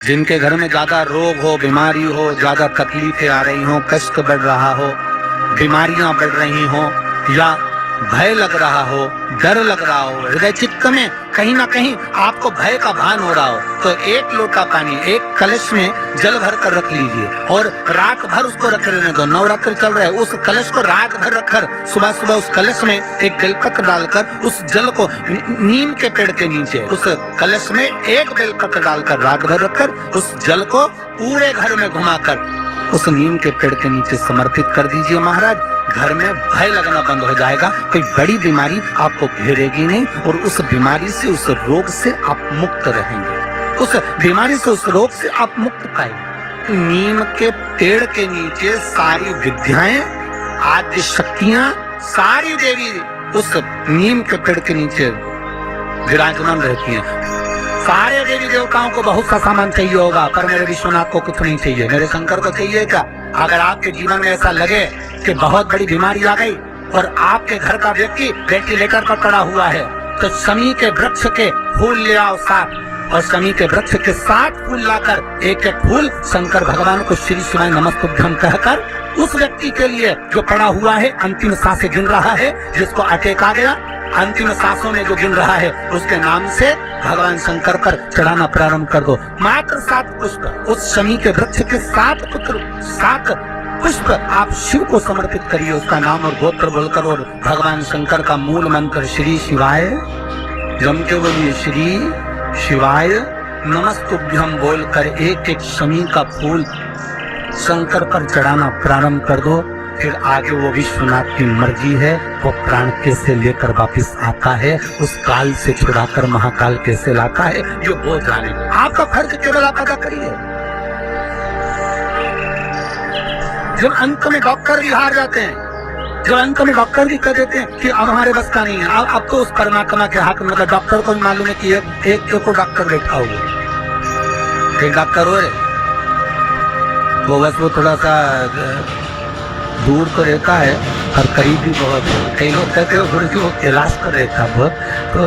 जिनके घर में ज्यादा रोग हो, बीमारी हो, ज्यादा तकलीफें आ रही हो, कष्ट बढ़ रहा हो, बीमारियां बढ़ रही हो, या भय लग रहा हो, डर लग रहा हो, हृदय चित्त में कहीं ना कहीं आपको भय का भान हो रहा हो, तो एक लोटा पानी एक कलश में जल भर कर रख लीजिए और रात भर उसको रख लेने दो। नवरात्र चल रहा है, उस कलश को रात भर रखकर सुबह सुबह उस कलश में एक बेलपत्र डालकर उस जल को नीम के पेड़ के नीचे उस कलश में एक बेलपत्र डालकर रात भर रखकर उस जल को पूरे घर में घुमाकर उस नीम के पेड़ के नीचे समर्पित कर दीजिए महाराज। घर में भय लगना बंद हो जाएगा, कोई बड़ी बीमारी आपको घेरेगी नहीं और उस बीमारी से, उस रोग से आप मुक्त रहेंगे, उस बीमारी से, उस रोग से आप मुक्त पाएंगे। नीम के पेड़ के नीचे सारी विद्याएं, आद्य शक्तियां, सारी देवी उस नीम के पेड़ के नीचे विराजमान रहती हैं। सारे देवी देवताओं को बहुत सा सामान चाहिए होगा, पर मेरे विश्वनाथ को कुछ नहीं चाहिए, मेरे शंकर को चाहिए क्या? अगर आपके जीवन में ऐसा लगे कि बहुत बड़ी बीमारी आ गई और आपके घर का व्यक्ति वेंटिलेटर पर पड़ा हुआ है, तो शमी के वृक्ष के फूल ले आओ 7, और शमी के वृक्ष के 7 फूल लाकर एक एक फूल शंकर भगवान को श्री शिवाय नमस्तुभ्यं कहकर उस व्यक्ति के लिए जो पड़ा हुआ है, अंतिम सांसें गिन रहा है, जिसको अटैक आ गया, अंतिम सांसों में जो गिन रहा है, उसके नाम से भगवान शंकर पर चढ़ाना प्रारंभ कर दो। मात्र 7 पुष्प, उस शमी के वृक्ष के 7 पुष्प आप शिव को समर्पित करिए, उसका नाम और गोत्र बोलकर, और भगवान शंकर का मूल मंत्र श्री शिवाय, जम के बोलिए श्री शिवाय नमस्तुभ्यं बोलकर एक एक शमी का फूल शंकर पर चढ़ाना प्रारंभ कर दो। फिर आगे वो विश्वनाथ की मर्जी है, वो प्राण कैसे लेकर वापिस आता है, उस काल से छुड़ाकर महाकाल कैसे लाता है, जो वो जाने। आपका फर्ज केवल आप अदा करिए। जब अंत में डॉक्टर भी हार जाते हैं, जब अंत में डॉक्टर भी कह देते हैं कि अब हमारे बस का नहीं है, अब तो उस परमात्मा के हाथ में, मतलब डॉक्टर को भी मालूम है कि एक को डॉक्टर बैठा हुआ, एक डॉक्टर हो रहे वो बस वो थोड़ा सा दूर तो रहता है और करीब भी बहुत है। कई लोग कहते हो गुरु जी वो कैलाश पर रहता बहुत, तो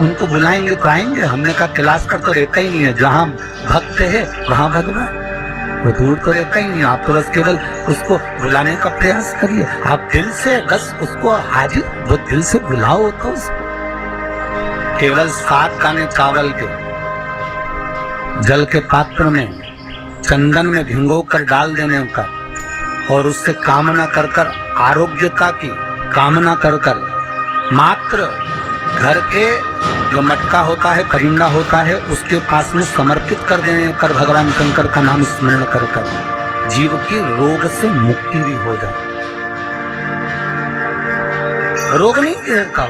उनको बुलाएंगे तो आएंगे। हमने कहा कैलाश पर तो रहता ही नहीं है, जहाँ भक्त है वहाँ भगवान, वो दूर तो रहता ही नहीं। आप तो बस केवल उसको बुलाने का प्रयास करिए, आप दिल से बस उसको हाजिर, वो दिल से बुलाओ तो केवल 7 दाने चावल के जल के पात्र में चंदन में भिगो कर डाल देने का, और उससे कामना कर कर, आरोग्यता की कामना कर कर, मात्र घर के जो मटका होता है, परिंदा होता है, उसके पास में समर्पित कर देने कर भगवान शंकर का नाम स्मरण कर कर जीव की रोग से मुक्ति भी हो जाए। रोग नहीं घेरता,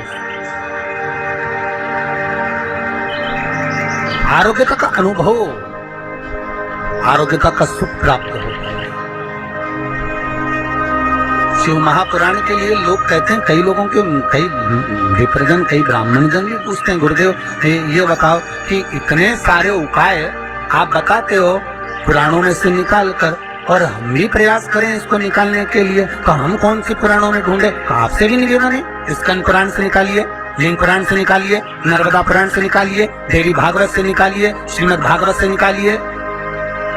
आरोग्यता का अनुभव, आरोग्यता का सुख प्राप्त होता है। शिव महापुराण के लिए लोग कहते हैं, कई लोगों के, कई विप्रजन, कई ब्राह्मण जन भी पूछते हैं, गुरुदेव ये बताओ कि इतने सारे उपाय आप बताते हो पुराणों में से निकाल कर, और हम भी प्रयास करें इसको निकालने के लिए, तो हम कौन सी पुराणों में ढूंढे? तो आपसे भी निवेदन है, स्कंद पुराण से निकालिए, लिंग पुराण से निकालिए, नर्मदा पुराण से निकालिए, देवी भागवत से निकालिए, श्रीमद् भागवत से निकालिए,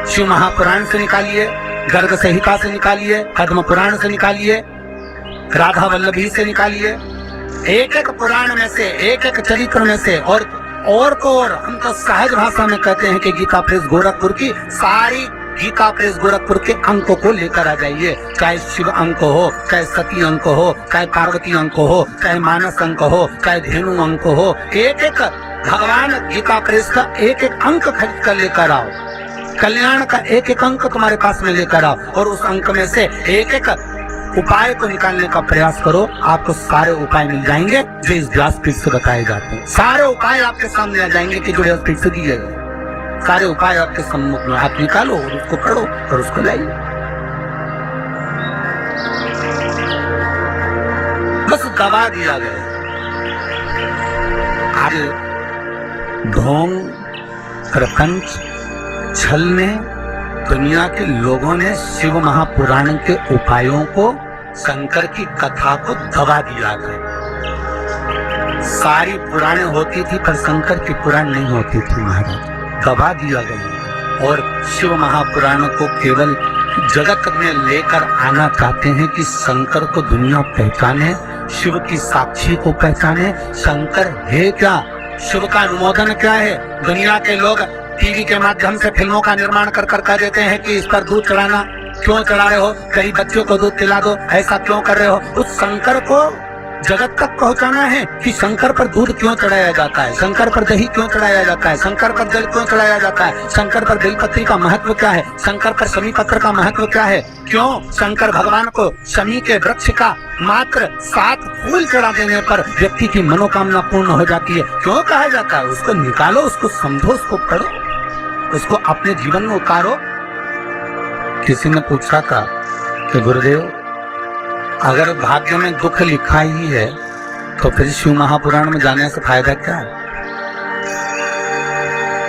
शिव महापुराण से निकालिए, गर्ग संहिता से निकालिए, पद्म पुराण से निकालिए, राधा वल्लभी से निकालिए, एक एक पुराण में से, एक एक चरित्र में से, और को और हम तो सहज भाषा में कहते हैं कि गीता प्रेस गोरखपुर की सारी गीता प्रेस गोरखपुर के अंकों को लेकर आ जाइए, चाहे शिव अंक हो, चाहे सती अंक हो, चाहे पार्वती अंक हो, चाहे मानस अंक हो, चाहे धेनु अंक हो, एक एक भगवान गीता प्रेस का एक एक अंक खरीद कर लेकर आओ, कल्याण का एक एक अंक तुम्हारे पास में लेकर आओ, और उस अंक में से एक एक उपाय को निकालने का प्रयास करो। आपको सारे उपाय मिल जाएंगे जो इस व्यासपीठ से बताए जाते हैं। सारे उपाय आपके सामने आ जाएंगे कि जो व्यासपीठ से दिए गए सारे उपाय आपके सम्मुख में, आप निकालो और उसको पढ़ो और उसको लाइए। बस दबा दिया गया। आज ढोंग, प्रपंच, छल में दुनिया के लोगों ने शिव महापुराण के उपायों को, शंकर की कथा को दबा दिया गया। सारी पुराणें होती थी पर शंकर की पुराण नहीं होती थी महाराज, दबा दिया गया। और शिव महापुराण को केवल जगत में लेकर आना चाहते हैं कि शंकर को दुनिया पहचाने, शिव की साक्षी को पहचाने। शंकर है क्या, शिव का अनुमोदन क्या है? दुनिया के लोग टीवी के माध्यम से फिल्मों का निर्माण कर कह देते हैं कि इस पर दूध चढ़ाना, क्यों चढ़ा रहे हो, कई बच्चों को दूध पिला दो, ऐसा क्यों कर रहे हो? उस शंकर को जगत तक पहुंचाना है कि शंकर पर दूध क्यों चढ़ाया जाता है, शंकर पर दही क्यों चढ़ाया जाता है, शंकर पर जल क्यों चढ़ाया जाता है, शंकर पर बेलपत्री का महत्व क्या है, शंकर पर शमी पत्र का महत्व क्या है, क्यों शंकर भगवान को शमी के वृक्ष का मात्र 7 फूल चढ़ा देने पर व्यक्ति की मनोकामना पूर्ण हो जाती है, क्यों कहा जाता है? उसको निकालो, उसको समझो, उसको पढ़ो, उसको अपने जीवन में उतारो। किसी ने पूछा था कि गुरुदेव, अगर भाग्य में दुख लिखा ही है तो फिर शिव महापुराण में जाने से फायदा क्या है?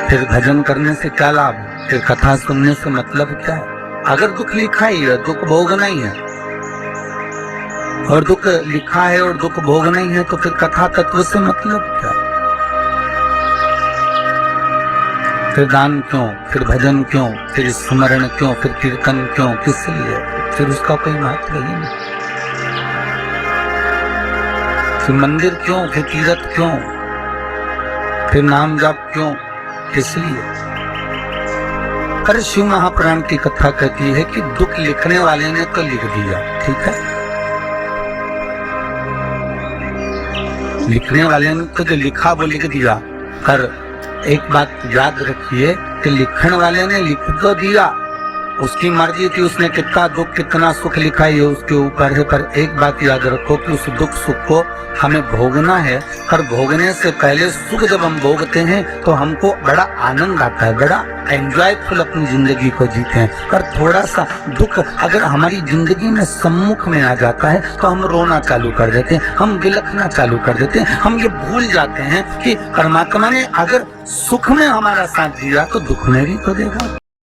फिर भजन करने से क्या लाभ? फिर कथा सुनने से मतलब क्या है? अगर दुख लिखा ही है, दुख भोगना ही है, और दुख लिखा है और दुख भोगना ही है, तो फिर कथा तत्व से मतलब क्या? फिर दान क्यों, फिर भजन क्यों, फिर स्मरण क्यों, फिर कीर्तन क्यों, किस लिए? फिर उसका कोई महत्व ही नहीं। फिर मंदिर क्यों, फिर तीर्थ क्यों, फिर नाम जाप क्यों, इसलिए। पर शिव महापुराण की कथा कहती है कि दुख लिखने वाले ने तो लिख दिया, ठीक है, लिखने वाले ने तो जो लिखा वो लिख दिया। पर एक बात याद रखिए कि लिखने वाले ने लिख तो दिया, उसकी मर्जी थी, उसने कितना दुख कितना सुख लिखा ये उसके ऊपर है। पर एक बात याद रखो कि उस दुख सुख को हमें भोगना है, पर भोगने से पहले सुख जब हम भोगते हैं तो हमको बड़ा आनंद आता है, बड़ा एंजॉयफुल अपनी जिंदगी को जीते हैं। पर थोड़ा सा दुख अगर हमारी जिंदगी में सम्मुख में आ जाता है तो हम रोना चालू कर देते हैं, हम बिलखना चालू कर देते हैं, हम ये भूल जाते हैं कि परमात्मा ने अगर सुख में हमारा साथ दिया तो दुख में भी तो देगा।